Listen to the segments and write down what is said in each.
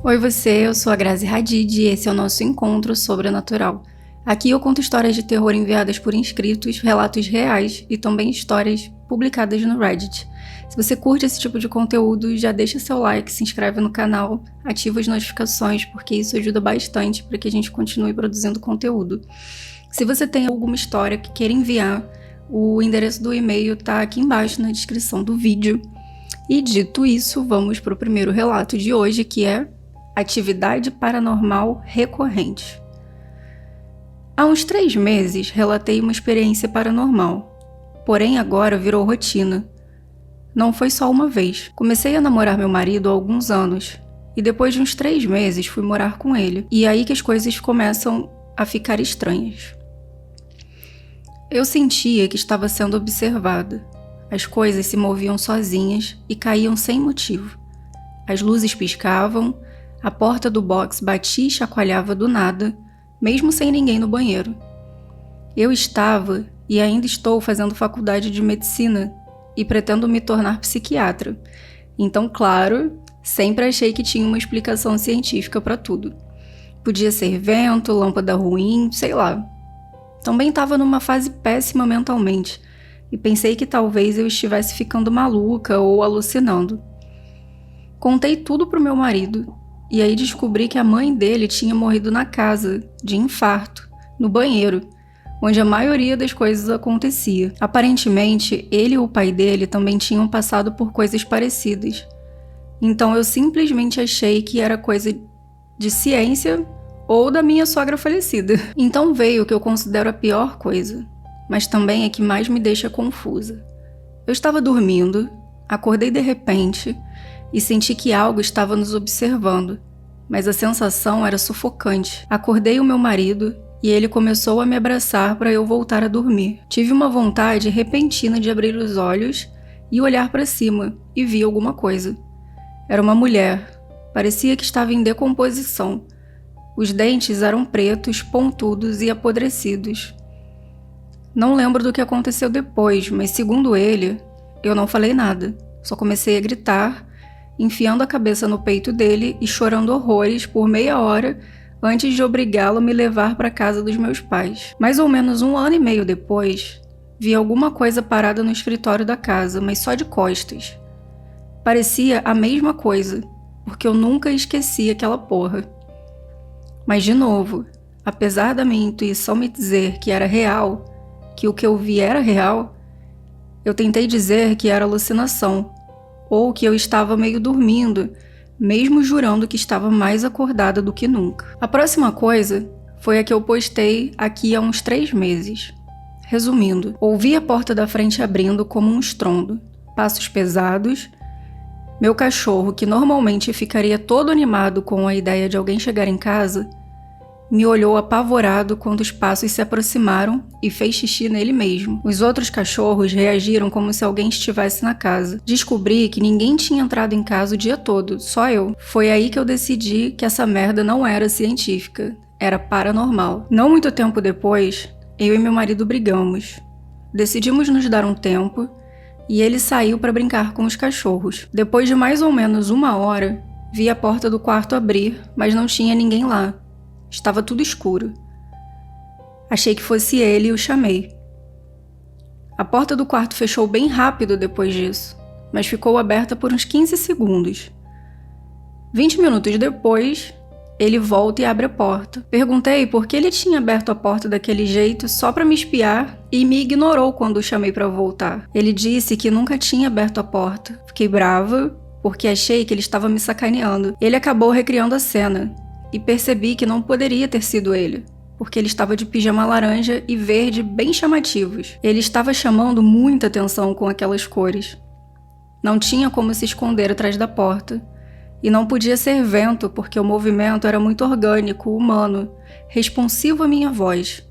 Oi você, eu sou a Grazi Hadid e esse é o nosso Encontro Sobrenatural. Aqui eu conto histórias de terror enviadas por inscritos, relatos reais e também histórias publicadas no Reddit. Se você curte esse tipo de conteúdo, já deixa seu like, se inscreve no canal, ativa as notificações, porque isso ajuda bastante para que a gente continue produzindo conteúdo. Se você tem alguma história que queira enviar, o endereço do e-mail tá aqui embaixo na descrição do vídeo. E dito isso, vamos para o primeiro relato de hoje, que é atividade paranormal recorrente. Há uns 3 meses, relatei uma experiência paranormal, porém agora virou rotina. Não foi só uma vez. Comecei a namorar meu marido há alguns anos, e depois de uns 3 meses fui morar com ele, e é aí que as coisas começam a ficar estranhas. Eu sentia que estava sendo observada. As coisas se moviam sozinhas e caíam sem motivo. As luzes piscavam, a porta do box batia e chacoalhava do nada, mesmo sem ninguém no banheiro. Eu estava e ainda estou fazendo faculdade de medicina e pretendo me tornar psiquiatra. Então, claro, sempre achei que tinha uma explicação científica para tudo. Podia ser vento, lâmpada ruim, sei lá. Também estava numa fase péssima mentalmente e pensei que talvez eu estivesse ficando maluca ou alucinando. Contei tudo pro meu marido e aí descobri que a mãe dele tinha morrido na casa, de infarto, no banheiro, onde a maioria das coisas acontecia. Aparentemente, ele e o pai dele também tinham passado por coisas parecidas. Então eu simplesmente achei que era coisa de ciência ou da minha sogra falecida. Então veio o que eu considero a pior coisa, mas também é que mais me deixa confusa. Eu estava dormindo, acordei de repente e senti que algo estava nos observando, mas a sensação era sufocante. Acordei o meu marido e ele começou a me abraçar para eu voltar a dormir. Tive uma vontade repentina de abrir os olhos e olhar para cima e vi alguma coisa. Era uma mulher, parecia que estava em decomposição. Os dentes eram pretos, pontudos e apodrecidos. Não lembro do que aconteceu depois, mas segundo ele, eu não falei nada. Só comecei a gritar, enfiando a cabeça no peito dele e chorando horrores por meia hora antes de obrigá-lo a me levar para a casa dos meus pais. Mais ou menos 1 ano e meio depois, vi alguma coisa parada no escritório da casa, mas só de costas. Parecia a mesma coisa, porque eu nunca esqueci aquela porra. Mas de novo, apesar da minha intuição me dizer que era real, que o que eu vi era real, eu tentei dizer que era alucinação, ou que eu estava meio dormindo, mesmo jurando que estava mais acordada do que nunca. A próxima coisa foi a que eu postei aqui há uns 3 meses. Resumindo, ouvi a porta da frente abrindo como um estrondo, passos pesados. Meu cachorro, que normalmente ficaria todo animado com a ideia de alguém chegar em casa, me olhou apavorado quando os passos se aproximaram e fez xixi nele mesmo. Os outros cachorros reagiram como se alguém estivesse na casa. Descobri que ninguém tinha entrado em casa o dia todo, só eu. Foi aí que eu decidi que essa merda não era científica, era paranormal. Não muito tempo depois, eu e meu marido brigamos. Decidimos nos dar um tempo e ele saiu para brincar com os cachorros. Depois de mais ou menos 1 hora, vi a porta do quarto abrir, mas não tinha ninguém lá. Estava tudo escuro. Achei que fosse ele e o chamei. A porta do quarto fechou bem rápido depois disso, mas ficou aberta por uns 15 segundos. 20 minutos depois, ele volta e abre a porta. Perguntei por que ele tinha aberto a porta daquele jeito só para me espiar e me ignorou quando o chamei para voltar. Ele disse que nunca tinha aberto a porta. Fiquei brava porque achei que ele estava me sacaneando. Ele acabou recriando a cena e percebi que não poderia ter sido ele, porque ele estava de pijama laranja e verde bem chamativos. Ele estava chamando muita atenção com aquelas cores. Não tinha como se esconder atrás da porta. E não podia ser vento, porque o movimento era muito orgânico, humano, responsivo à minha voz.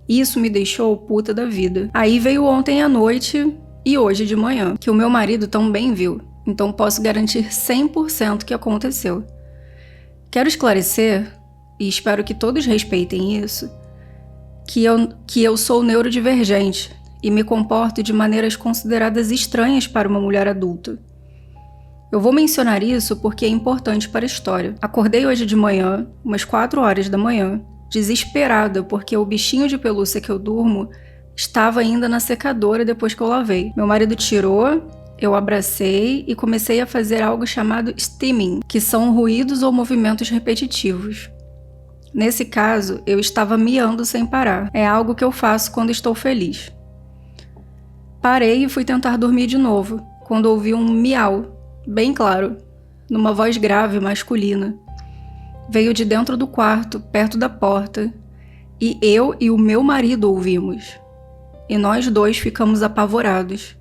Isso me deixou puta da vida. Aí veio ontem à noite e hoje de manhã, que o meu marido também viu, então posso garantir 100% que aconteceu. Quero esclarecer, e espero que todos respeitem isso, que eu sou neurodivergente e me comporto de maneiras consideradas estranhas para uma mulher adulta. Eu vou mencionar isso porque é importante para a história. Acordei hoje de manhã, umas 4 horas da manhã, desesperada porque o bichinho de pelúcia que eu durmo estava ainda na secadora depois que eu lavei. Meu marido tirou, eu abracei e comecei a fazer algo chamado steaming, que são ruídos ou movimentos repetitivos. Nesse caso, eu estava miando sem parar. É algo que eu faço quando estou feliz. Parei e fui tentar dormir de novo, quando ouvi um miau, bem claro, numa voz grave masculina. Veio de dentro do quarto, perto da porta, e eu e o meu marido ouvimos. E nós dois ficamos apavorados.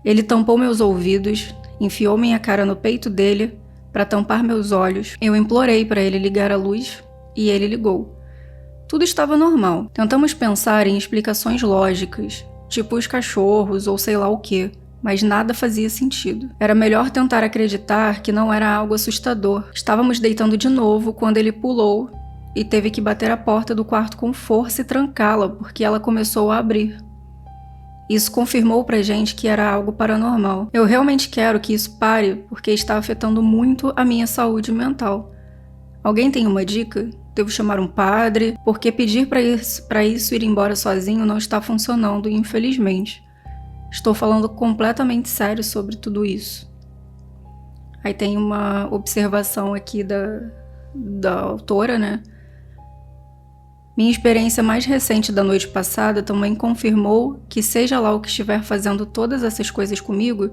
Ele tampou meus ouvidos, enfiou minha cara no peito dele para tampar meus olhos. Eu implorei para ele ligar a luz e ele ligou. Tudo estava normal. Tentamos pensar em explicações lógicas, tipo os cachorros ou sei lá o quê, mas nada fazia sentido. Era melhor tentar acreditar que não era algo assustador. Estávamos deitando de novo quando ele pulou e teve que bater a porta do quarto com força e trancá-la porque ela começou a abrir. Isso confirmou pra gente que era algo paranormal. Eu realmente quero que isso pare porque está afetando muito a minha saúde mental. Alguém tem uma dica? Devo chamar um padre? Porque pedir para isso ir embora sozinho não está funcionando, infelizmente. Estou falando completamente sério sobre tudo isso. Aí tem uma observação aqui da autora, né? Minha experiência mais recente da noite passada também confirmou que, seja lá o que estiver fazendo todas essas coisas comigo,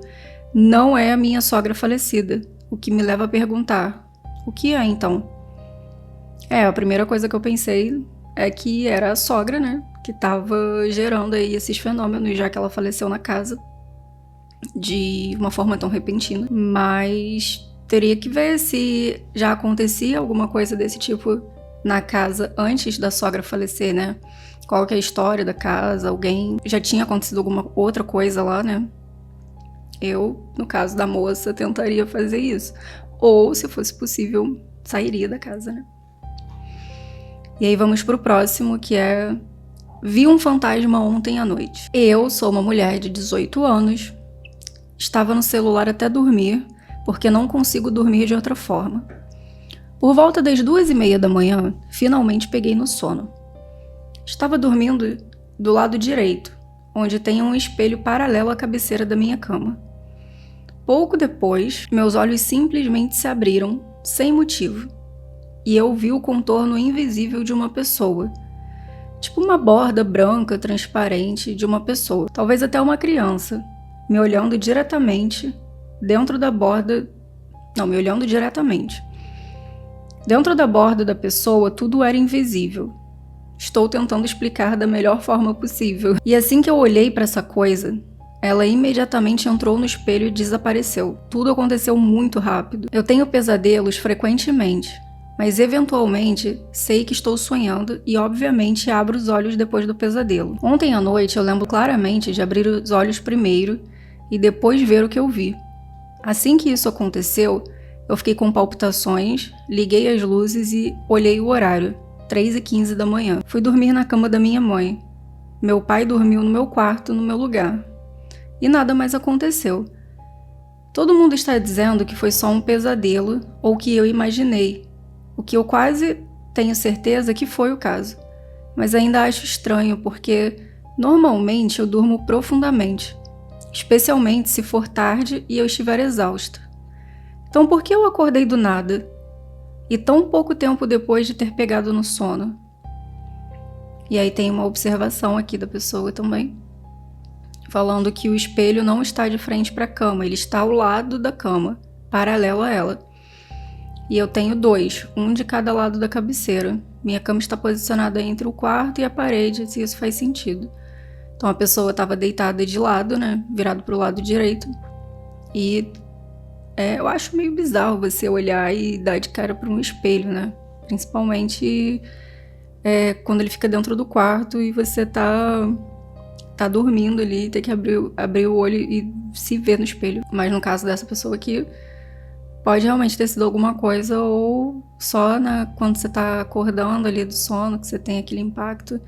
não é a minha sogra falecida, o que me leva a perguntar: o que é então? A primeira coisa que eu pensei é que era a sogra, né, que estava gerando aí esses fenômenos, já que ela faleceu na casa de uma forma tão repentina. Mas teria que ver se já acontecia alguma coisa desse tipo na casa antes da sogra falecer, né? Qual que é a história da casa? Alguém já tinha acontecido alguma outra coisa lá, né? Eu, no caso da moça, tentaria fazer isso. Ou, se fosse possível, sairia da casa, né? E aí vamos pro próximo, que é: vi um fantasma ontem à noite. Eu sou uma mulher de 18 anos, estava no celular até dormir, porque não consigo dormir de outra forma. Por volta das 2:30 da manhã, finalmente peguei no sono. Estava dormindo do lado direito, onde tem um espelho paralelo à cabeceira da minha cama. Pouco depois, meus olhos simplesmente se abriram, sem motivo, e eu vi o contorno invisível de uma pessoa. Tipo uma borda branca, transparente de uma pessoa, talvez até uma criança, me olhando diretamente dentro da borda... Não, me olhando diretamente. Dentro da borda da pessoa, tudo era invisível. Estou tentando explicar da melhor forma possível. E assim que eu olhei para essa coisa, ela imediatamente entrou no espelho e desapareceu. Tudo aconteceu muito rápido. Eu tenho pesadelos frequentemente, mas eventualmente sei que estou sonhando e obviamente abro os olhos depois do pesadelo. Ontem à noite eu lembro claramente de abrir os olhos primeiro e depois ver o que eu vi. Assim que isso aconteceu, eu fiquei com palpitações, liguei as luzes e olhei o horário, 3:15 da manhã. Fui dormir na cama da minha mãe. Meu pai dormiu no meu quarto, no meu lugar. E nada mais aconteceu. Todo mundo está dizendo que foi só um pesadelo ou que eu imaginei, o que eu quase tenho certeza que foi o caso. Mas ainda acho estranho porque normalmente eu durmo profundamente, especialmente se for tarde e eu estiver exausta. Então por que eu acordei do nada? E tão pouco tempo depois de ter pegado no sono? E aí tem uma observação aqui da pessoa também, falando que o espelho não está de frente para a cama, ele está ao lado da cama, paralelo a ela. E eu tenho 2, um de cada lado da cabeceira. Minha cama está posicionada entre o quarto e a parede, se isso faz sentido. Então a pessoa estava deitada de lado, né, virado para o lado direito. E eu acho meio bizarro você olhar e dar de cara para um espelho, né? Principalmente quando ele fica dentro do quarto e você tá dormindo ali, tem que abrir o olho e se ver no espelho. Mas no caso dessa pessoa aqui, pode realmente ter sido alguma coisa, ou só quando você tá acordando ali do sono, que você tem aquele impacto,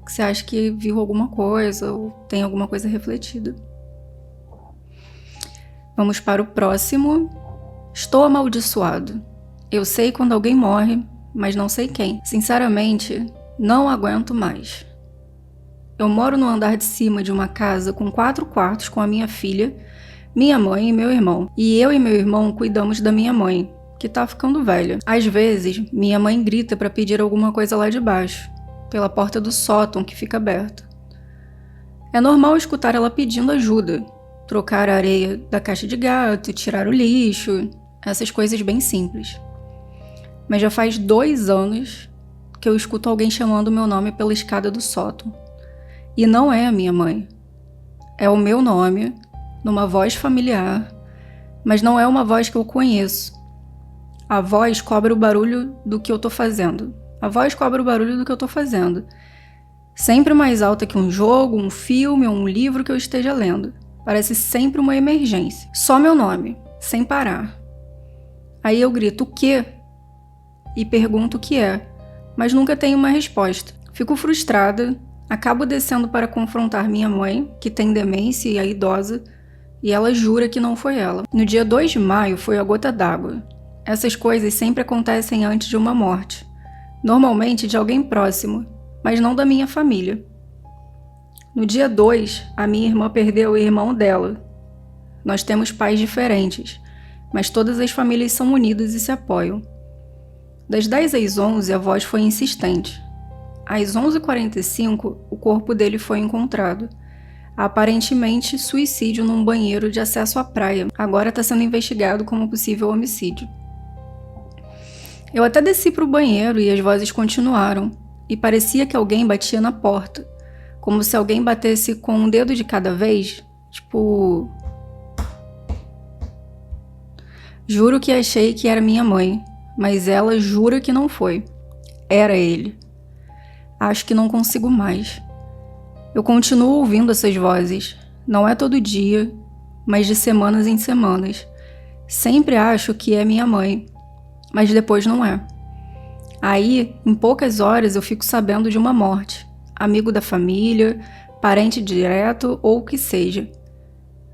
que você acha que viu alguma coisa, ou tem alguma coisa refletida. Vamos para o próximo. Estou amaldiçoado. Eu sei quando alguém morre, mas não sei quem. Sinceramente, não aguento mais. Eu moro no andar de cima de uma casa com 4 quartos com a minha filha, minha mãe e meu irmão. E eu e meu irmão cuidamos da minha mãe, que tá ficando velha. Às vezes, minha mãe grita para pedir alguma coisa lá de baixo, pela porta do sótão que fica aberta. É normal escutar ela pedindo ajuda, trocar a areia da caixa de gato, tirar o lixo, essas coisas bem simples. Mas já faz 2 anos que eu escuto alguém chamando meu nome pela escada do sótão. E não é a minha mãe. É o meu nome, numa voz familiar, mas não é uma voz que eu conheço. A voz cobre o barulho do que eu tô fazendo. Sempre mais alta que um jogo, um filme ou um livro que eu esteja lendo. Parece sempre uma emergência. Só meu nome, sem parar. Aí eu grito, o quê? E pergunto o que é, mas nunca tenho uma resposta. Fico frustrada, acabo descendo para confrontar minha mãe, que tem demência e é idosa, e ela jura que não foi ela. No dia 2 de maio foi a gota d'água. Essas coisas sempre acontecem antes de uma morte. Normalmente de alguém próximo, mas não da minha família. No dia 2, a minha irmã perdeu o irmão dela. Nós temos pais diferentes, mas todas as famílias são unidas e se apoiam. Das 10 às 11, a voz foi insistente. Às 11h45, o corpo dele foi encontrado. Aparentemente, suicídio num banheiro de acesso à praia. Agora está sendo investigado como possível homicídio. Eu até desci para o banheiro e as vozes continuaram. E parecia que alguém batia na porta. Como se alguém batesse com um dedo de cada vez. Tipo... Juro que achei que era minha mãe. Mas ela jura que não foi. Era ele. Acho que não consigo mais. Eu continuo ouvindo essas vozes. Não é todo dia, mas de semanas em semanas. Sempre acho que é minha mãe, mas depois não é. Aí, em poucas horas, eu fico sabendo de uma morte. Amigo da família, parente direto ou o que seja.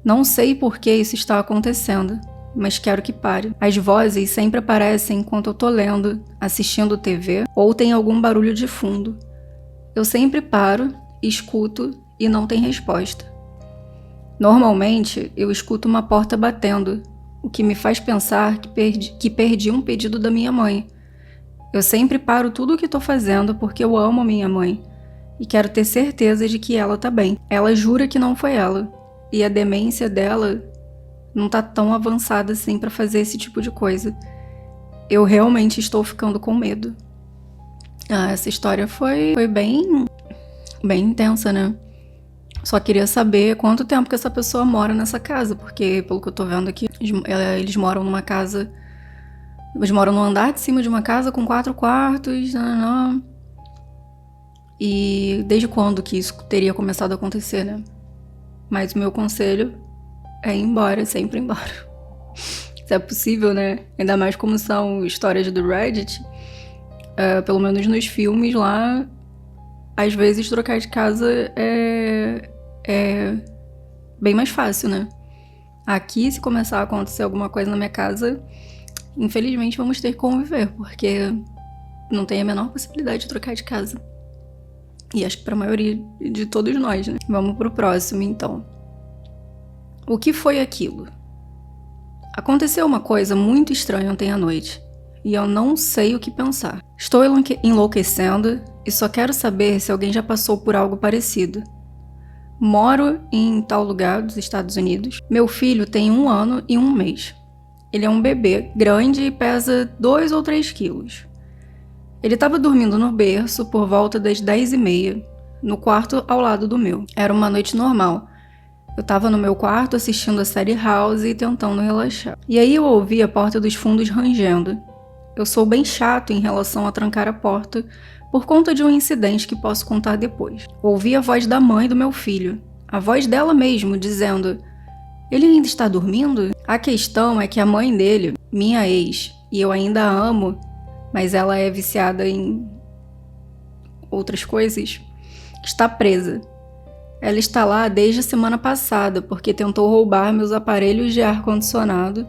Não sei por que isso está acontecendo, mas quero que pare. As vozes sempre aparecem enquanto eu tô lendo, assistindo TV ou tem algum barulho de fundo. Eu sempre paro, escuto e não tem resposta. Normalmente, eu escuto uma porta batendo, o que me faz pensar que perdi um pedido da minha mãe. Eu sempre paro tudo o que tô fazendo porque eu amo a minha mãe e quero ter certeza de que ela tá bem. Ela jura que não foi ela, e a demência dela não tá tão avançada assim pra fazer esse tipo de coisa. Eu realmente estou ficando com medo. Essa história foi bem intensa, né? Só queria saber quanto tempo que essa pessoa mora nessa casa, porque pelo que eu tô vendo aqui, eles moram numa casa... Eles moram no andar de cima de uma casa com 4 quartos, E desde quando que isso teria começado a acontecer, né? Mas o meu conselho é ir embora, sempre ir embora. Se é possível, né? Ainda mais como são histórias do Reddit, pelo menos nos filmes lá, às vezes trocar de casa é bem mais fácil, né? Aqui, se começar a acontecer alguma coisa na minha casa, infelizmente vamos ter que conviver, porque não tem a menor possibilidade de trocar de casa. E acho que para a maioria de todos nós, né? Vamos pro próximo, então. O que foi aquilo? Aconteceu uma coisa muito estranha ontem à noite, e eu não sei o que pensar. Estou enlouquecendo e só quero saber se alguém já passou por algo parecido. Moro em tal lugar dos Estados Unidos. Meu filho tem 1 ano e 1 mês. Ele é um bebê grande e pesa 2 ou 3 quilos. Ele estava dormindo no berço por volta das 10h30, no quarto ao lado do meu. Era uma noite normal. Eu estava no meu quarto assistindo a série House e tentando relaxar. E aí eu ouvi a porta dos fundos rangendo. Eu sou bem chato em relação a trancar a porta, por conta de um incidente que posso contar depois. Ouvi a voz da mãe do meu filho, a voz dela mesmo, dizendo: "Ele ainda está dormindo?" A questão é que a mãe dele, minha ex, e eu ainda a amo, mas ela é viciada em outras coisas, está presa. Ela está lá desde a semana passada porque tentou roubar meus aparelhos de ar-condicionado.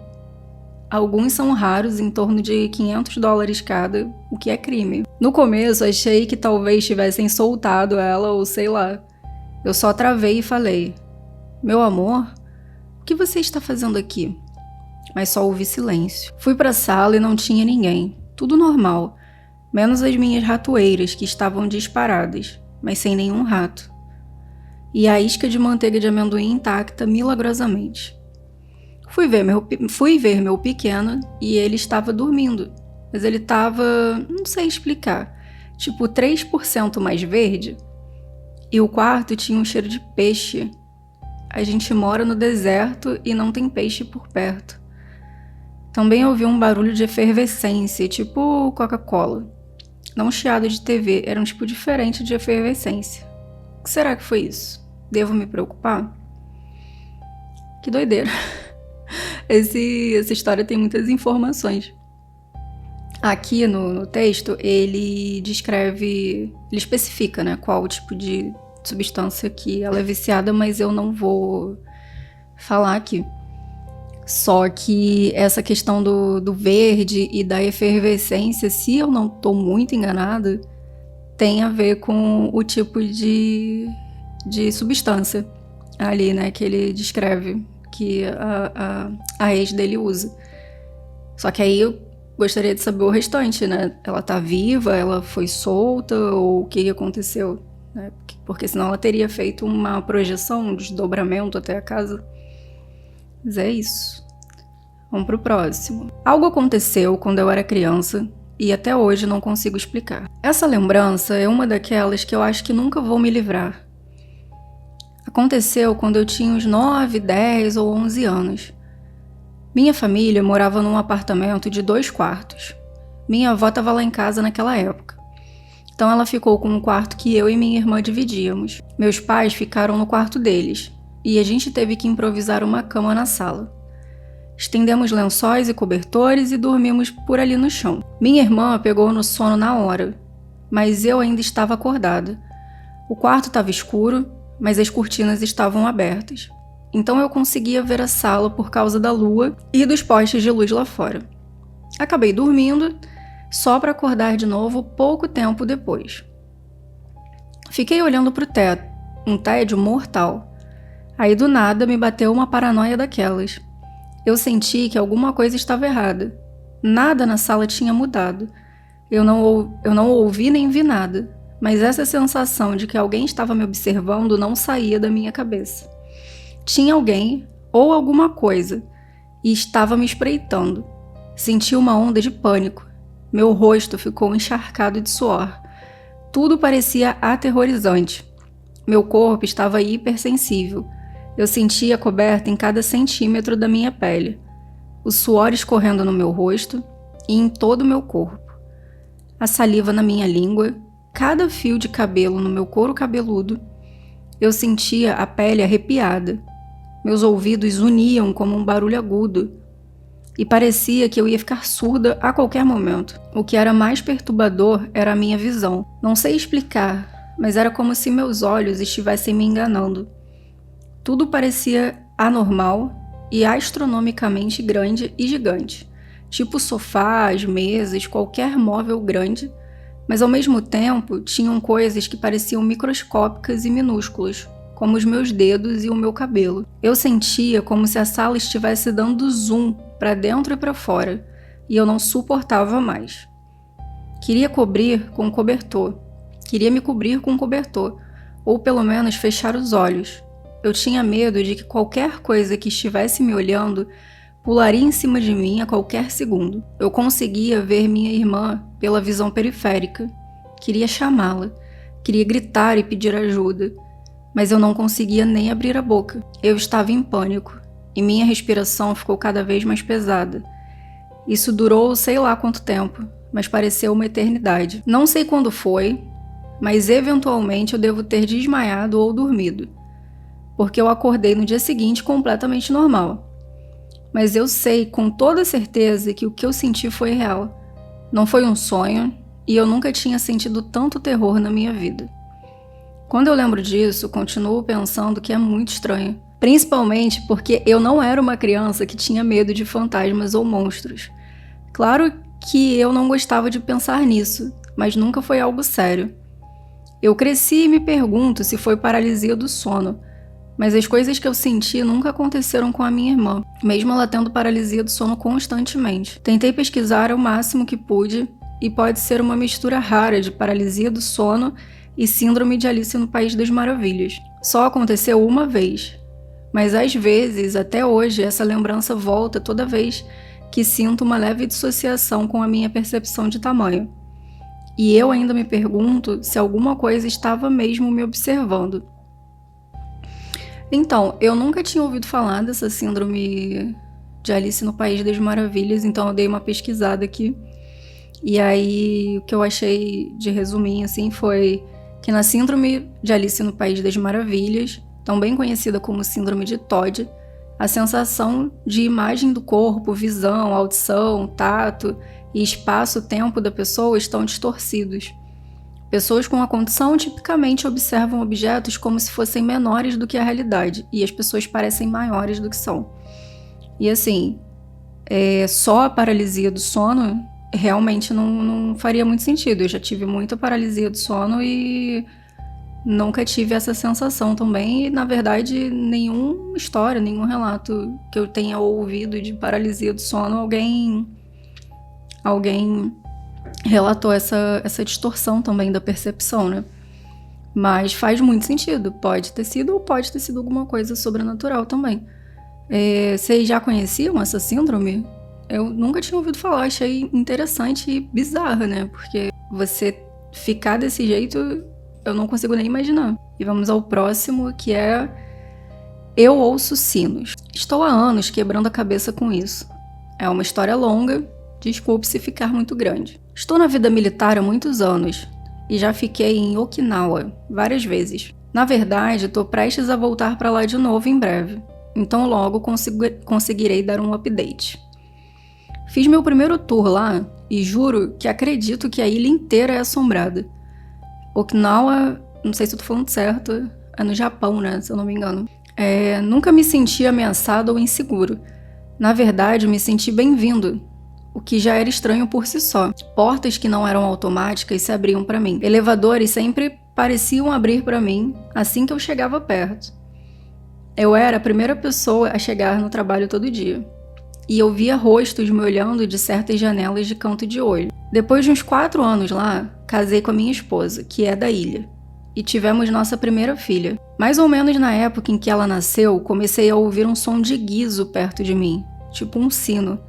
Alguns são raros, em torno de $500 cada, o que é crime. No começo achei que talvez tivessem soltado ela ou sei lá. Eu só travei e falei: "Meu amor, o que você está fazendo aqui?" Mas só ouvi silêncio. Fui para a sala e não tinha ninguém. Tudo normal, menos as minhas ratoeiras que estavam disparadas, mas sem nenhum rato. E a isca de manteiga de amendoim intacta milagrosamente. Fui ver meu pequeno e ele estava dormindo, mas ele estava, não sei explicar, tipo 3% mais verde. E o quarto tinha um cheiro de peixe. A gente mora no deserto e não tem peixe por perto. Também ouvi um barulho de efervescência, tipo Coca-Cola. Não chiado de TV, era um tipo diferente de efervescência. O que será que foi isso? Devo me preocupar? Que doideira. Essa história tem muitas informações. Aqui no texto, ele especifica, né, qual o tipo de substância que ela é viciada, mas eu não vou falar aqui. Só que essa questão do verde e da efervescência, se eu não estou muito enganada, tem a ver com o tipo de substância ali, né, que ele descreve, que a ex dele usa. Só que aí eu gostaria de saber o restante, né? Ela tá viva, ela foi solta, ou o que aconteceu, né? Porque senão ela teria feito uma projeção, um desdobramento até a casa. Mas é isso. Vamos pro próximo. Algo aconteceu quando eu era criança e até hoje não consigo explicar. Essa lembrança é uma daquelas que eu acho que nunca vou me livrar. Aconteceu quando eu tinha uns 9, 10 ou 11 anos. Minha família morava num apartamento de 2 quartos. Minha avó estava lá em casa naquela época. Então ela ficou com um quarto que eu e minha irmã dividíamos. Meus pais ficaram no quarto deles e a gente teve que improvisar uma cama na sala. Estendemos lençóis e cobertores e dormimos por ali no chão. Minha irmã pegou no sono na hora, mas eu ainda estava acordada. O quarto estava escuro, mas as cortinas estavam abertas. Então eu conseguia ver a sala por causa da lua e dos postes de luz lá fora. Acabei dormindo, só para acordar de novo pouco tempo depois. Fiquei olhando para o teto, um tédio mortal. Aí do nada me bateu uma paranoia daquelas. Eu senti que alguma coisa estava errada. Nada na sala tinha mudado. Eu não ouvi nem vi nada, mas essa sensação de que alguém estava me observando não saía da minha cabeça. Tinha alguém ou alguma coisa e estava me espreitando. Senti uma onda de pânico. Meu rosto ficou encharcado de suor. Tudo parecia aterrorizante. Meu corpo estava hipersensível. Eu sentia coberta em cada centímetro da minha pele. O suor escorrendo no meu rosto e em todo o meu corpo. A saliva na minha língua, cada fio de cabelo no meu couro cabeludo. Eu sentia a pele arrepiada. Meus ouvidos uniam como um barulho agudo. E parecia que eu ia ficar surda a qualquer momento. O que era mais perturbador era a minha visão. Não sei explicar, mas era como se meus olhos estivessem me enganando. Tudo parecia anormal e astronomicamente grande e gigante. Tipo sofás, mesas, qualquer móvel grande, mas ao mesmo tempo tinham coisas que pareciam microscópicas e minúsculas, como os meus dedos e o meu cabelo. Eu sentia como se a sala estivesse dando zoom para dentro e para fora, e eu não suportava mais. Queria me cobrir com um cobertor, ou pelo menos fechar os olhos. Eu tinha medo de que qualquer coisa que estivesse me olhando pularia em cima de mim a qualquer segundo. Eu conseguia ver minha irmã pela visão periférica. Queria chamá-la, queria gritar e pedir ajuda, mas eu não conseguia nem abrir a boca. Eu estava em pânico e minha respiração ficou cada vez mais pesada. Isso durou sei lá quanto tempo, mas pareceu uma eternidade. Não sei quando foi, mas eventualmente eu devo ter desmaiado ou dormido, porque eu acordei no dia seguinte completamente normal. Mas eu sei com toda certeza que o que eu senti foi real. Não foi um sonho e eu nunca tinha sentido tanto terror na minha vida. Quando eu lembro disso, continuo pensando que é muito estranho. Principalmente porque eu não era uma criança que tinha medo de fantasmas ou monstros. Claro que eu não gostava de pensar nisso, mas nunca foi algo sério. Eu cresci e me pergunto se foi paralisia do sono, mas as coisas que eu senti nunca aconteceram com a minha irmã, mesmo ela tendo paralisia do sono constantemente. Tentei pesquisar o máximo que pude e pode ser uma mistura rara de paralisia do sono e síndrome de Alice no País das Maravilhas. Só aconteceu uma vez, mas às vezes, até hoje, essa lembrança volta toda vez que sinto uma leve dissociação com a minha percepção de tamanho. E eu ainda me pergunto se alguma coisa estava mesmo me observando. Então, eu nunca tinha ouvido falar dessa síndrome de Alice no País das Maravilhas, então eu dei uma pesquisada aqui. E aí, o que eu achei de resuminho, assim, foi que na síndrome de Alice no País das Maravilhas, também conhecida como síndrome de Todd, a sensação de imagem do corpo, visão, audição, tato e espaço-tempo da pessoa estão distorcidos. Pessoas com a condição tipicamente observam objetos como se fossem menores do que a realidade, e as pessoas parecem maiores do que são. E assim, só a paralisia do sono realmente não faria muito sentido. Eu já tive muita paralisia do sono e nunca tive essa sensação também. E, na verdade, nenhuma história, nenhum relato que eu tenha ouvido de paralisia do sono, alguém relatou essa distorção também da percepção, né? Mas faz muito sentido. Pode ter sido ou pode ter sido alguma coisa sobrenatural também. Vocês já conheciam essa síndrome? Eu nunca tinha ouvido falar, achei interessante e bizarra, né? Porque você ficar desse jeito, eu não consigo nem imaginar. E vamos ao próximo, que é Eu ouço sinos. Estou há anos quebrando a cabeça com isso. É uma história longa, desculpe se ficar muito grande. Estou na vida militar há muitos anos e já fiquei em Okinawa várias vezes. Na verdade, estou prestes a voltar para lá de novo em breve, então logo conseguirei dar um update. Fiz meu primeiro tour lá e juro que acredito que a ilha inteira é assombrada. Okinawa, não sei se eu tô falando certo, é no Japão, né, se eu não me engano. Nunca me senti ameaçado ou inseguro. Na verdade, me senti bem-vindo, o que já era estranho por si só. Portas que não eram automáticas se abriam para mim. Elevadores sempre pareciam abrir para mim assim que eu chegava perto. Eu era a primeira pessoa a chegar no trabalho todo dia. E eu via rostos me olhando de certas janelas de canto de olho. Depois de uns 4 anos lá, casei com a minha esposa, que é da ilha. E tivemos nossa primeira filha. Mais ou menos na época em que ela nasceu, comecei a ouvir um som de guizo perto de mim, tipo um sino.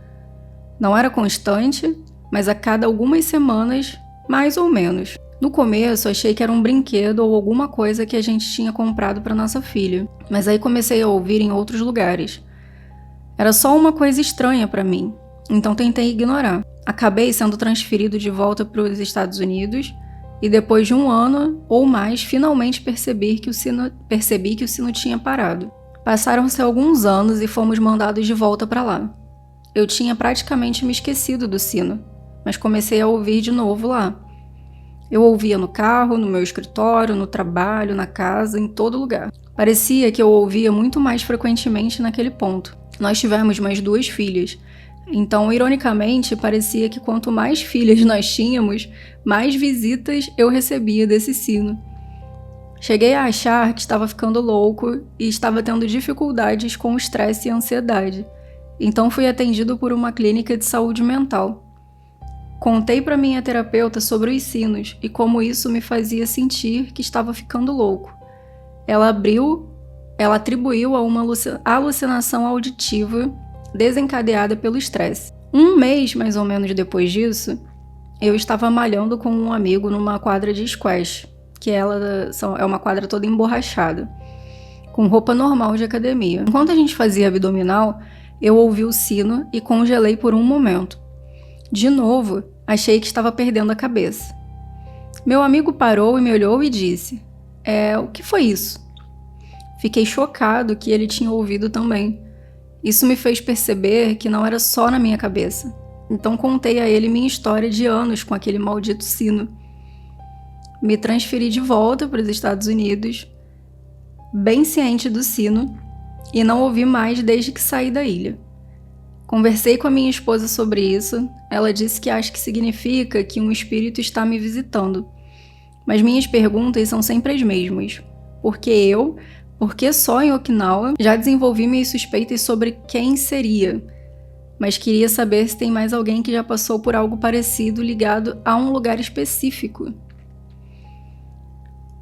Não era constante, mas a cada algumas semanas, mais ou menos. No começo, achei que era um brinquedo ou alguma coisa que a gente tinha comprado para nossa filha, mas aí comecei a ouvir em outros lugares. Era só uma coisa estranha para mim, então tentei ignorar. Acabei sendo transferido de volta para os Estados Unidos e depois de 1 ano ou mais, finalmente percebi que o sino tinha parado. Passaram-se alguns anos e fomos mandados de volta para lá. Eu tinha praticamente me esquecido do sino, mas comecei a ouvir de novo lá. Eu ouvia no carro, no meu escritório, no trabalho, na casa, em todo lugar. Parecia que eu ouvia muito mais frequentemente naquele ponto. Nós tivemos mais 2 filhas, então, ironicamente, parecia que quanto mais filhas nós tínhamos, mais visitas eu recebia desse sino. Cheguei a achar que estava ficando louco e estava tendo dificuldades com o estresse e a ansiedade. Então fui atendido por uma clínica de saúde mental. Contei para minha terapeuta sobre os sinos e como isso me fazia sentir que estava ficando louco. Ela atribuiu a uma alucinação auditiva desencadeada pelo estresse. 1 mês, mais ou menos depois disso, eu estava malhando com um amigo numa quadra de squash, que é uma quadra toda emborrachada, com roupa normal de academia. Enquanto a gente fazia abdominal, eu ouvi o sino e congelei por um momento. De novo, achei que estava perdendo a cabeça. Meu amigo parou e me olhou e disse: o que foi isso? Fiquei chocado que ele tinha ouvido também. Isso me fez perceber que não era só na minha cabeça. Então contei a ele minha história de anos com aquele maldito sino. me transferi de volta para os Estados Unidos, bem ciente do sino, e não ouvi mais desde que saí da ilha. Conversei com a minha esposa sobre isso, ela disse que acha que significa que um espírito está me visitando. Mas minhas perguntas são sempre as mesmas. Por que só em Okinawa? Já desenvolvi minhas suspeitas sobre quem seria, mas queria saber se tem mais alguém que já passou por algo parecido ligado a um lugar específico.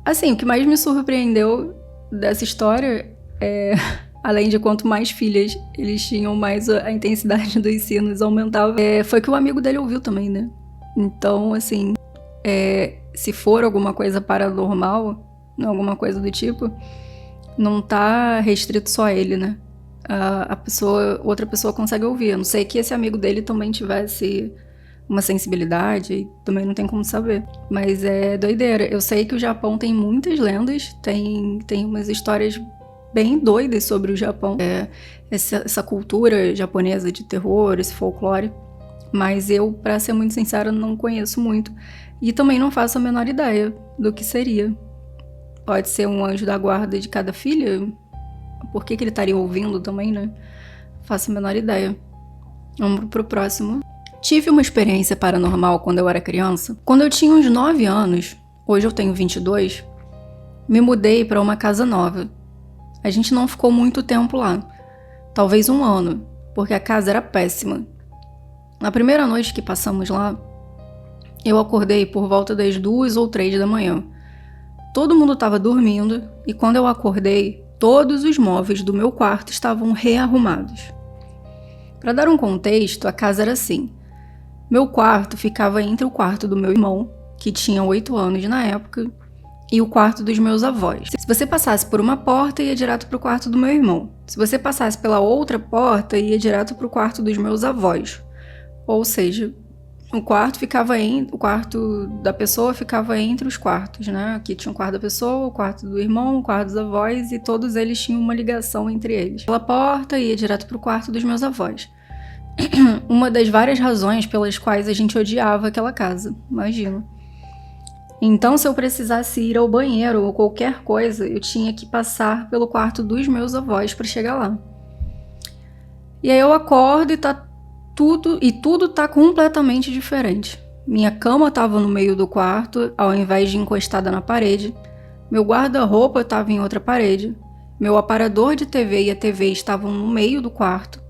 Assim, o que mais me surpreendeu dessa história é, além de quanto mais filhas eles tinham, mais a intensidade dos sinos aumentava, foi que o amigo dele ouviu também, né? Então, assim, se for alguma coisa paranormal, alguma coisa do tipo, não tá restrito só a ele, né? Outra pessoa consegue ouvir. A não sei que esse amigo dele também tivesse uma sensibilidade, e também não tem como saber. Mas é doideira. Eu sei que o Japão tem muitas lendas, tem umas histórias bem doidas sobre o Japão. Essa cultura japonesa de terror, esse folclore. Mas eu, pra ser muito sincera, não conheço muito. E também não faço a menor ideia do que seria. Pode ser um anjo da guarda de cada filha? Por que ele estaria ouvindo também, né? Faço a menor ideia. Vamos pro próximo. Tive uma experiência paranormal quando eu era criança. Quando eu tinha uns 9 anos, hoje eu tenho 22, me mudei para uma casa nova. A gente não ficou muito tempo lá. Talvez 1 ano, porque a casa era péssima. Na primeira noite que passamos lá, eu acordei por volta das 2 ou 3 da manhã. Todo mundo estava dormindo e quando eu acordei, todos os móveis do meu quarto estavam rearrumados. Para dar um contexto, a casa era assim. Meu quarto ficava entre o quarto do meu irmão, que tinha 8 anos na época, e o quarto dos meus avós. Se você passasse por uma porta, ia direto para o quarto do meu irmão. Se você passasse pela outra porta, ia direto para o quarto dos meus avós. Ou seja, o quarto da pessoa ficava entre os quartos, né? Aqui tinha o quarto da pessoa, o quarto do irmão, o quarto dos avós, e todos eles tinham uma ligação entre eles. Pela porta, ia direto para o quarto dos meus avós. Uma das várias razões pelas quais a gente odiava aquela casa, imagina. Então, se eu precisasse ir ao banheiro ou qualquer coisa, eu tinha que passar pelo quarto dos meus avós para chegar lá. E aí eu acordo e tudo tá completamente diferente. Minha cama estava no meio do quarto, ao invés de encostada na parede. Meu guarda-roupa estava em outra parede. Meu aparador de TV e a TV estavam no meio do quarto.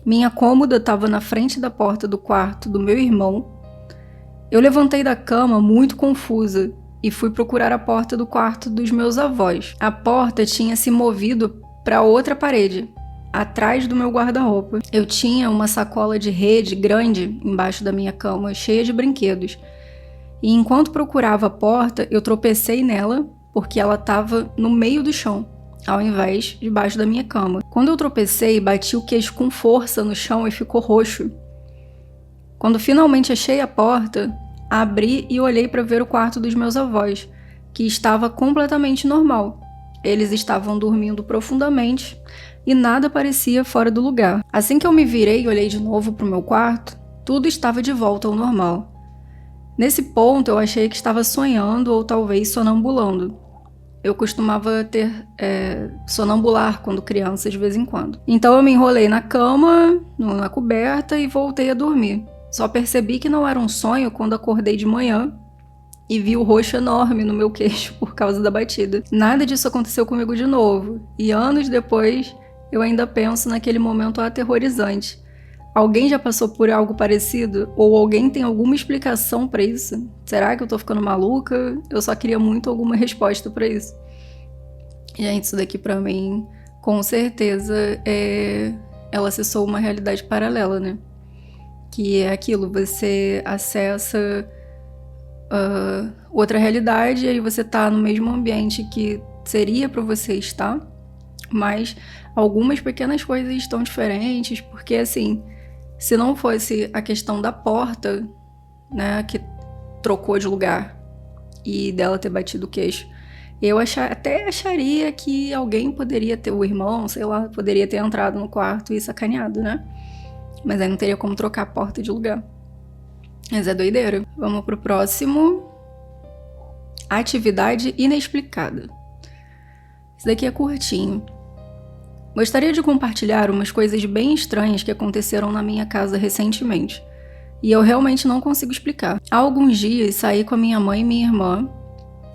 Minha cômoda estava na frente da porta do quarto do meu irmão. Eu levantei da cama muito confusa e fui procurar a porta do quarto dos meus avós. A porta tinha se movido para outra parede, atrás do meu guarda-roupa. Eu tinha uma sacola de rede grande embaixo da minha cama, cheia de brinquedos. E enquanto procurava a porta, eu tropecei nela porque ela estava no meio do chão, ao invés de debaixo da minha cama. Quando eu tropecei, bati o queixo com força no chão e ficou roxo. Quando finalmente achei a porta, abri e olhei para ver o quarto dos meus avós, que estava completamente normal. Eles estavam dormindo profundamente e nada parecia fora do lugar. Assim que eu me virei e olhei de novo para o meu quarto, tudo estava de volta ao normal. Nesse ponto, eu achei que estava sonhando ou talvez sonambulando. Eu costumava sonambular quando criança, de vez em quando. Então eu me enrolei na cama, na coberta e voltei a dormir. Só percebi que não era um sonho quando acordei de manhã e vi o roxo enorme no meu queixo por causa da batida. Nada disso aconteceu comigo de novo. E anos depois, eu ainda penso naquele momento aterrorizante. Alguém já passou por algo parecido? Ou alguém tem alguma explicação pra isso? Será que eu tô ficando maluca? Eu só queria muito alguma resposta pra isso. Gente, isso daqui pra mim, com certeza, ela acessou uma realidade paralela, né? Que é aquilo, você acessa outra realidade e aí você tá no mesmo ambiente que seria pra você estar, mas algumas pequenas coisas estão diferentes, porque assim, se não fosse a questão da porta, né, que trocou de lugar e dela ter batido o queixo, eu até acharia que alguém poderia ter, o irmão, sei lá, poderia ter entrado no quarto e sacaneado, né? Mas aí não teria como trocar a porta de lugar. Mas é doideira. Vamos pro próximo. Atividade inexplicada. Isso daqui é curtinho. Gostaria de compartilhar umas coisas bem estranhas que aconteceram na minha casa recentemente. E eu realmente não consigo explicar. Há alguns dias saí com a minha mãe e minha irmã.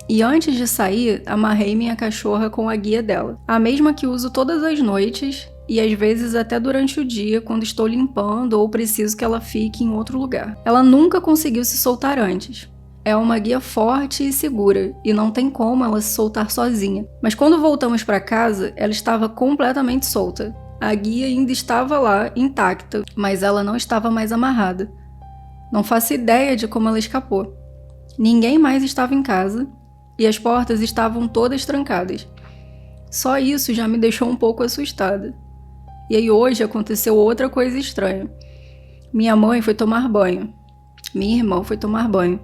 E antes de sair, amarrei minha cachorra com a guia dela. A mesma que uso todas as noites e às vezes até durante o dia, quando estou limpando ou preciso que ela fique em outro lugar. Ela nunca conseguiu se soltar antes. É uma guia forte e segura, e não tem como ela se soltar sozinha. Mas quando voltamos para casa, ela estava completamente solta. A guia ainda estava lá, intacta, mas ela não estava mais amarrada. Não faço ideia de como ela escapou. Ninguém mais estava em casa, e as portas estavam todas trancadas. Só isso já me deixou um pouco assustada. E aí hoje aconteceu outra coisa estranha. Minha mãe foi tomar banho. Minha irmã foi tomar banho.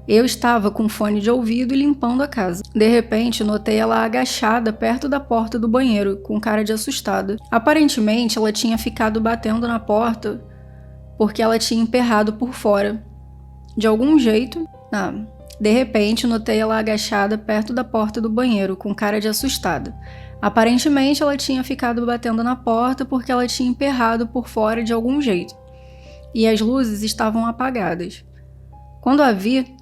Eu estava com fone de ouvido e limpando a casa. De repente, notei ela agachada perto da porta do banheiro, com cara de assustada. Aparentemente, ela tinha ficado batendo na porta porque ela tinha emperrado por fora. De algum jeito... De repente, notei ela agachada perto da porta do banheiro, com cara de assustada. Aparentemente, ela tinha ficado batendo na porta porque ela tinha emperrado por fora de algum jeito. E as luzes estavam apagadas. Quando a vi,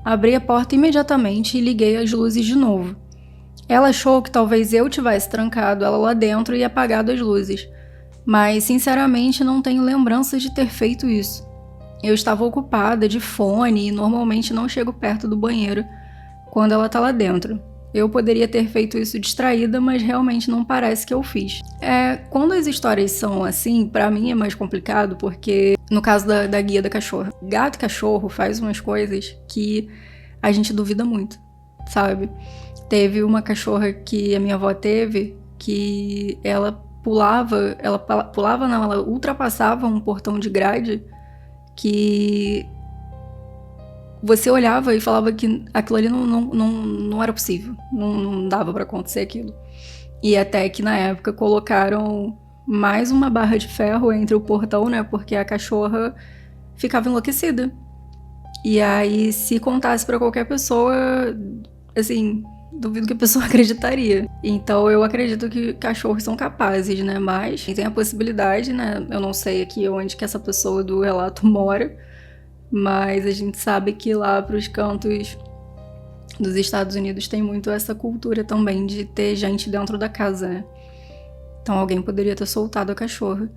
abri a porta imediatamente e liguei as luzes de novo. Ela achou que talvez eu tivesse trancado ela lá dentro e apagado as luzes, mas sinceramente não tenho lembranças de ter feito isso. Eu estava ocupada de fone e normalmente não chego perto do banheiro quando ela tá lá dentro. Eu poderia ter feito isso distraída, mas realmente não parece que eu fiz. Quando as histórias são assim, pra mim é mais complicado, porque no caso da guia da cachorra, gato e cachorro faz umas coisas que a gente duvida muito, sabe? Teve uma cachorra que a minha avó teve, que ela ela ultrapassava um portão de grade que você olhava e falava que aquilo ali não era possível, não dava pra acontecer aquilo. E até que na época colocaram mais uma barra de ferro entre o portão, né, porque a cachorra ficava enlouquecida. E aí, se contasse pra qualquer pessoa, assim, duvido que a pessoa acreditaria. Então eu acredito que cachorros são capazes, né, mas tem a possibilidade, né, eu não sei aqui onde que essa pessoa do relato mora, mas a gente sabe que lá pros cantos dos Estados Unidos tem muito essa cultura também de ter gente dentro da casa, né? Então alguém poderia ter soltado a cachorra,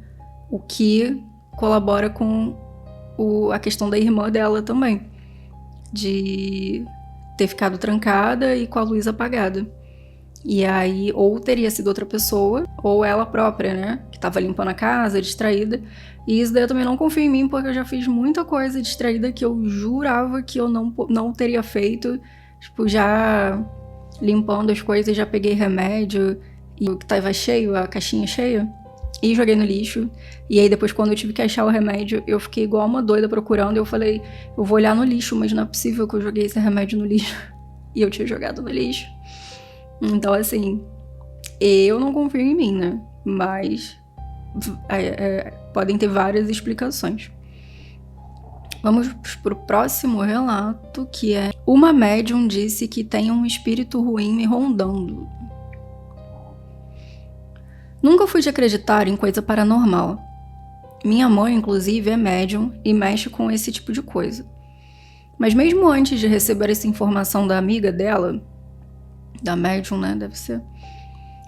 o que colabora com a questão da irmã dela também, de ter ficado trancada e com a luz apagada. E aí, ou teria sido outra pessoa, ou ela própria, né? Que tava limpando a casa, distraída. E isso daí eu também não confio em mim, porque eu já fiz muita coisa distraída que eu jurava que eu não teria feito. Tipo, já limpando as coisas, já peguei remédio, e o que tava cheio, a caixinha cheia, e joguei no lixo. E aí depois, quando eu tive que achar o remédio, eu fiquei igual uma doida procurando. Eu falei, eu vou olhar no lixo, mas não é possível que eu joguei esse remédio no lixo. E eu tinha jogado no lixo. Então, assim, eu não confio em mim, né? Mas podem ter várias explicações. Vamos pro próximo relato, que é: uma médium disse que tem um espírito ruim me rondando. Nunca fui de acreditar em coisa paranormal. Minha mãe, inclusive, é médium e mexe com esse tipo de coisa. Mas mesmo antes de receber essa informação da amiga dela, da médium, né, deve ser,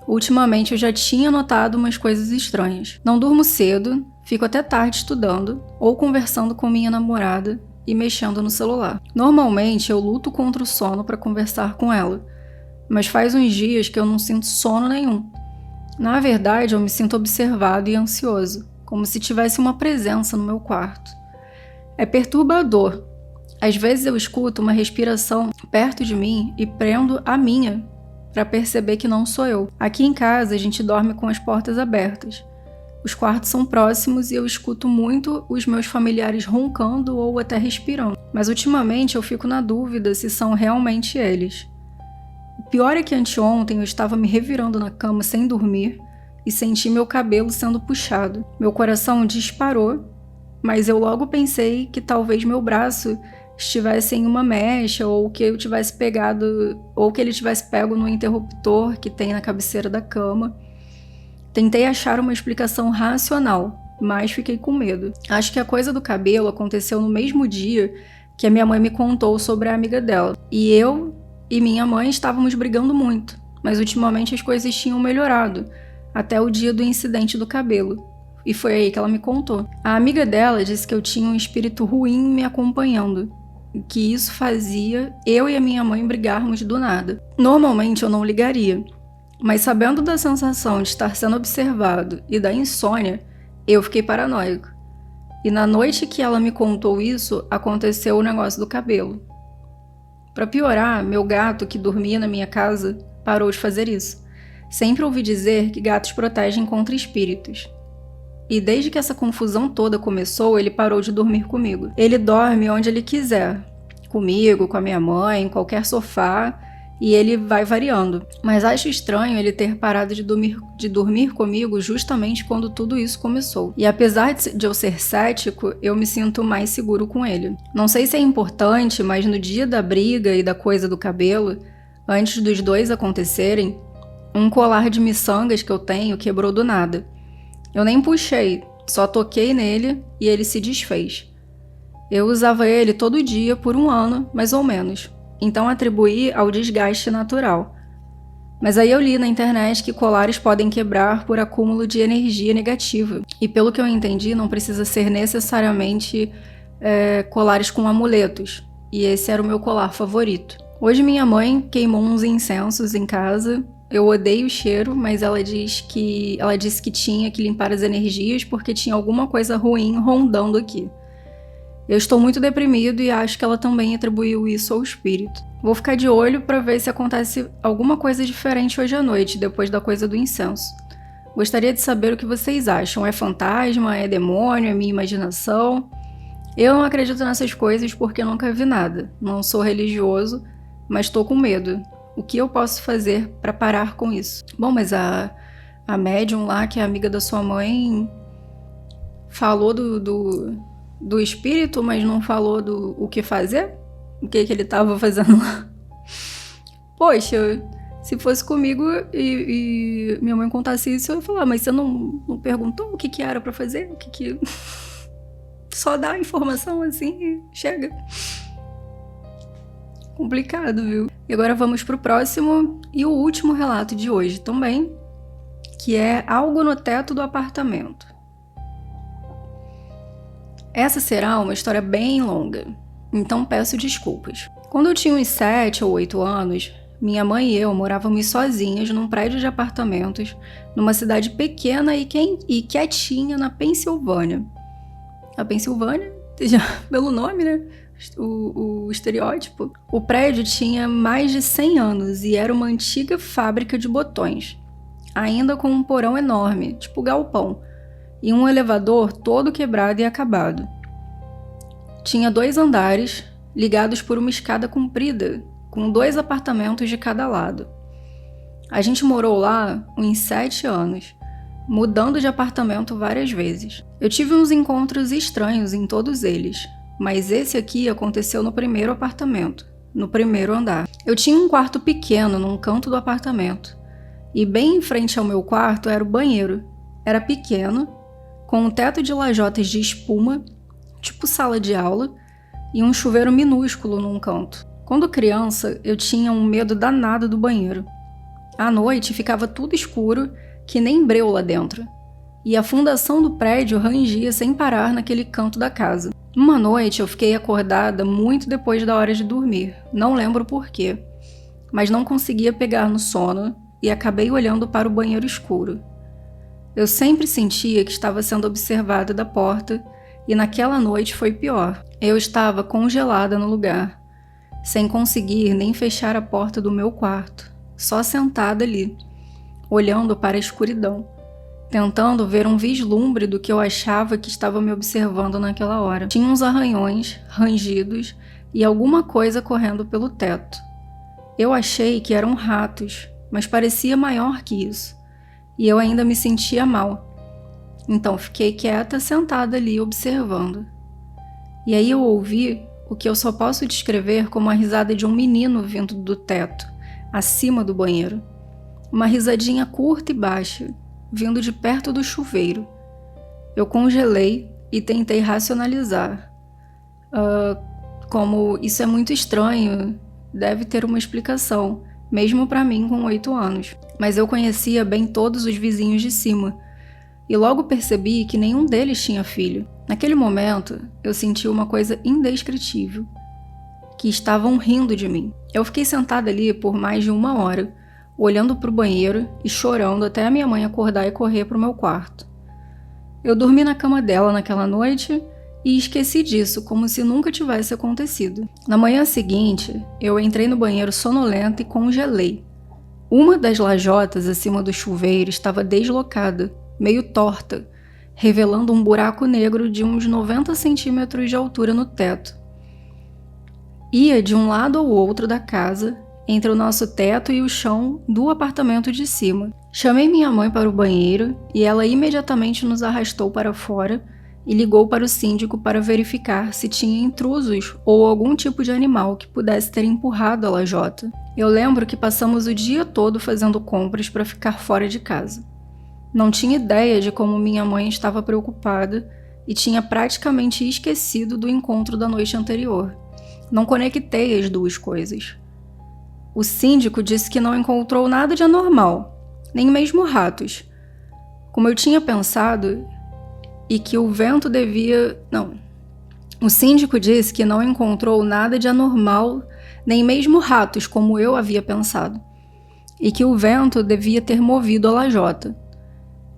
ultimamente eu já tinha notado umas coisas estranhas. Não durmo cedo, fico até tarde estudando ou conversando com minha namorada e mexendo no celular. Normalmente eu luto contra o sono para conversar com ela, mas faz uns dias que eu não sinto sono nenhum. Na verdade, eu me sinto observado e ansioso, como se tivesse uma presença no meu quarto. É perturbador. Às vezes eu escuto uma respiração perto de mim e prendo a minha para perceber que não sou eu. Aqui em casa a gente dorme com as portas abertas. Os quartos são próximos e eu escuto muito os meus familiares roncando ou até respirando. Mas ultimamente eu fico na dúvida se são realmente eles. O pior é que anteontem eu estava me revirando na cama sem dormir e senti meu cabelo sendo puxado. Meu coração disparou, mas eu logo pensei que talvez meu braço estivesse em uma mecha, ou que eu tivesse pegado, ou que ele tivesse pego no interruptor que tem na cabeceira da cama. Tentei achar uma explicação racional, mas fiquei com medo. Acho que a coisa do cabelo aconteceu no mesmo dia que a minha mãe me contou sobre a amiga dela. E eu e minha mãe estávamos brigando muito, mas ultimamente as coisas tinham melhorado, até o dia do incidente do cabelo. E foi aí que ela me contou. A amiga dela disse que eu tinha um espírito ruim me acompanhando, que isso fazia eu e a minha mãe brigarmos do nada. Normalmente eu não ligaria, mas sabendo da sensação de estar sendo observado e da insônia, eu fiquei paranoico. E na noite que ela me contou isso, aconteceu o negócio do cabelo. Para piorar, meu gato, que dormia na minha casa, parou de fazer isso. Sempre ouvi dizer que gatos protegem contra espíritos. E desde que essa confusão toda começou, ele parou de dormir comigo. Ele dorme onde ele quiser. Comigo, com a minha mãe, em qualquer sofá, e ele vai variando. Mas acho estranho ele ter parado de dormir comigo justamente quando tudo isso começou. E apesar de eu ser cético, eu me sinto mais seguro com ele. Não sei se é importante, mas no dia da briga e da coisa do cabelo, antes dos dois acontecerem, um colar de miçangas que eu tenho quebrou do nada. Eu nem puxei, só toquei nele e ele se desfez. Eu usava ele todo dia por 1 ano, mais ou menos. Então atribuí ao desgaste natural. Mas aí eu li na internet que colares podem quebrar por acúmulo de energia negativa. E pelo que eu entendi, não precisa ser necessariamente colares com amuletos. E esse era o meu colar favorito. Hoje minha mãe queimou uns incensos em casa. Eu odeio o cheiro, mas ela disse que tinha que limpar as energias porque tinha alguma coisa ruim rondando aqui. Eu estou muito deprimido e acho que ela também atribuiu isso ao espírito. Vou ficar de olho para ver se acontece alguma coisa diferente hoje à noite, depois da coisa do incenso. Gostaria de saber o que vocês acham. É fantasma? É demônio? É minha imaginação? Eu não acredito nessas coisas porque nunca vi nada. Não sou religioso, mas estou com medo. O que eu posso fazer para parar com isso? Bom, mas a médium lá, que é amiga da sua mãe, falou do espírito, mas não falou o que fazer? O que ele estava fazendo lá? Poxa, se fosse comigo e minha mãe contasse isso, eu ia falar, mas você não perguntou o que era para fazer? O que... Só dá a informação assim e chega. Complicado, viu? E agora vamos pro próximo e o último relato de hoje também, que é algo no teto do apartamento. Essa será uma história bem longa, então peço desculpas. Quando eu tinha uns 7 ou 8 anos, minha mãe e eu morávamos sozinhas num prédio de apartamentos, numa cidade pequena e quietinha na Pensilvânia. A Pensilvânia, já pelo nome, né? O estereótipo. O prédio tinha mais de 100 anos e era uma antiga fábrica de botões, ainda com um porão enorme, tipo galpão, e um elevador todo quebrado e acabado. Tinha 2 andares, ligados por uma escada comprida, com 2 apartamentos de cada lado. A gente morou lá uns 7 anos, mudando de apartamento várias vezes. Eu tive uns encontros estranhos em todos eles, mas esse aqui aconteceu no primeiro apartamento, no primeiro andar. Eu tinha um quarto pequeno num canto do apartamento, e bem em frente ao meu quarto era o banheiro. Era pequeno, com um teto de lajotas de espuma, tipo sala de aula, e um chuveiro minúsculo num canto. Quando criança, eu tinha um medo danado do banheiro. À noite ficava tudo escuro, que nem breu lá dentro, e a fundação do prédio rangia sem parar naquele canto da casa. Uma noite eu fiquei acordada muito depois da hora de dormir, não lembro porquê, mas não conseguia pegar no sono e acabei olhando para o banheiro escuro. Eu sempre sentia que estava sendo observada da porta e naquela noite foi pior. Eu estava congelada no lugar, sem conseguir nem fechar a porta do meu quarto, só sentada ali, olhando para a escuridão, tentando ver um vislumbre do que eu achava que estava me observando naquela hora. Tinha uns arranhões, rangidos e alguma coisa correndo pelo teto. Eu achei que eram ratos, mas parecia maior que isso, e eu ainda me sentia mal. Então fiquei quieta, sentada ali, observando. E aí eu ouvi o que eu só posso descrever como a risada de um menino vindo do teto, acima do banheiro. Uma risadinha curta e baixa, vindo de perto do chuveiro. Eu congelei e tentei racionalizar. Como isso é muito estranho, deve ter uma explicação, mesmo para mim com 8 anos. Mas eu conhecia bem todos os vizinhos de cima, e logo percebi que nenhum deles tinha filho. Naquele momento, eu senti uma coisa indescritível, que estavam rindo de mim. Eu fiquei sentada ali por mais de 1 hora, olhando para o banheiro e chorando até a minha mãe acordar e correr para o meu quarto. Eu dormi na cama dela naquela noite e esqueci disso, como se nunca tivesse acontecido. Na manhã seguinte, eu entrei no banheiro sonolenta e congelei. Uma das lajotas acima do chuveiro estava deslocada, meio torta, revelando um buraco negro de uns 90 centímetros de altura no teto. Ia de um lado ao outro da casa, entre o nosso teto e o chão do apartamento de cima. Chamei minha mãe para o banheiro e ela imediatamente nos arrastou para fora e ligou para o síndico para verificar se tinha intrusos ou algum tipo de animal que pudesse ter empurrado a lajota. Eu lembro que passamos o dia todo fazendo compras para ficar fora de casa. Não tinha ideia de como minha mãe estava preocupada e tinha praticamente esquecido do encontro da noite anterior. Não conectei as duas coisas. O síndico disse que não encontrou nada de anormal, nem mesmo ratos. Como eu tinha pensado, e que o vento devia... Não. O síndico disse que não encontrou nada de anormal, nem mesmo ratos, como eu havia pensado, e que o vento devia ter movido a lajota.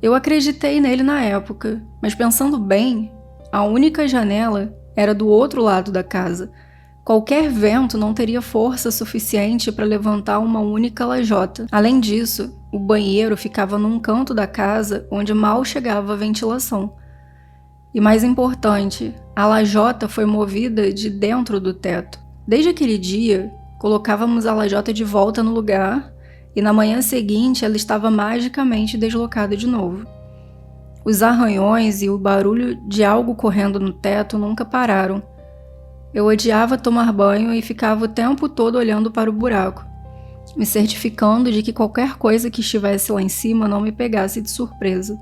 Eu acreditei nele na época, mas pensando bem, a única janela era do outro lado da casa. Qualquer vento não teria força suficiente para levantar uma única lajota. Além disso, o banheiro ficava num canto da casa onde mal chegava a ventilação. E mais importante, a lajota foi movida de dentro do teto. Desde aquele dia, colocávamos a lajota de volta no lugar e na manhã seguinte ela estava magicamente deslocada de novo. Os arranhões e o barulho de algo correndo no teto nunca pararam. Eu odiava tomar banho e ficava o tempo todo olhando para o buraco, me certificando de que qualquer coisa que estivesse lá em cima não me pegasse de surpresa.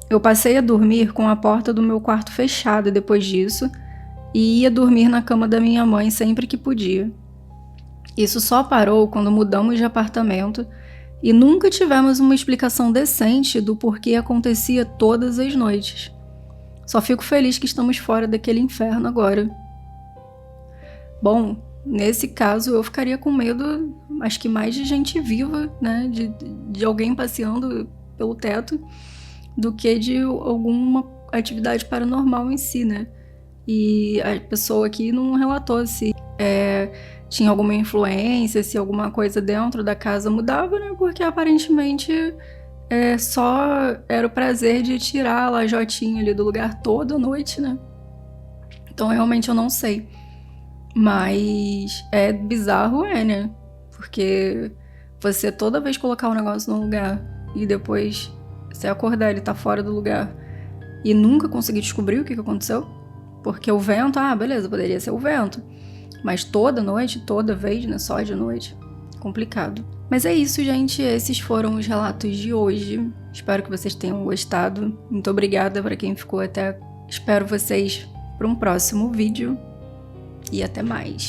Eu passei a dormir com a porta do meu quarto fechada depois disso e ia dormir na cama da minha mãe sempre que podia. Isso só parou quando mudamos de apartamento e nunca tivemos uma explicação decente do porquê acontecia todas as noites. Só fico feliz que estamos fora daquele inferno agora. Bom, nesse caso eu ficaria com medo, acho que mais de gente viva, né? De alguém passeando pelo teto, do que de alguma atividade paranormal em si, né? E a pessoa aqui não relatou se tinha alguma influência, se alguma coisa dentro da casa mudava, né? Porque aparentemente só era o prazer de tirar a lajotinha ali do lugar toda noite, né? Então realmente eu não sei. Mas é bizarro, né? Porque você toda vez colocar um negócio num lugar e depois você acordar ele tá fora do lugar e nunca conseguir descobrir o que aconteceu, porque o vento, beleza, poderia ser o vento, mas toda noite, toda vez, né, só de noite, complicado. Mas é isso, gente, esses foram os relatos de hoje, espero que vocês tenham gostado, muito obrigada para quem ficou até, espero vocês para um próximo vídeo e até mais.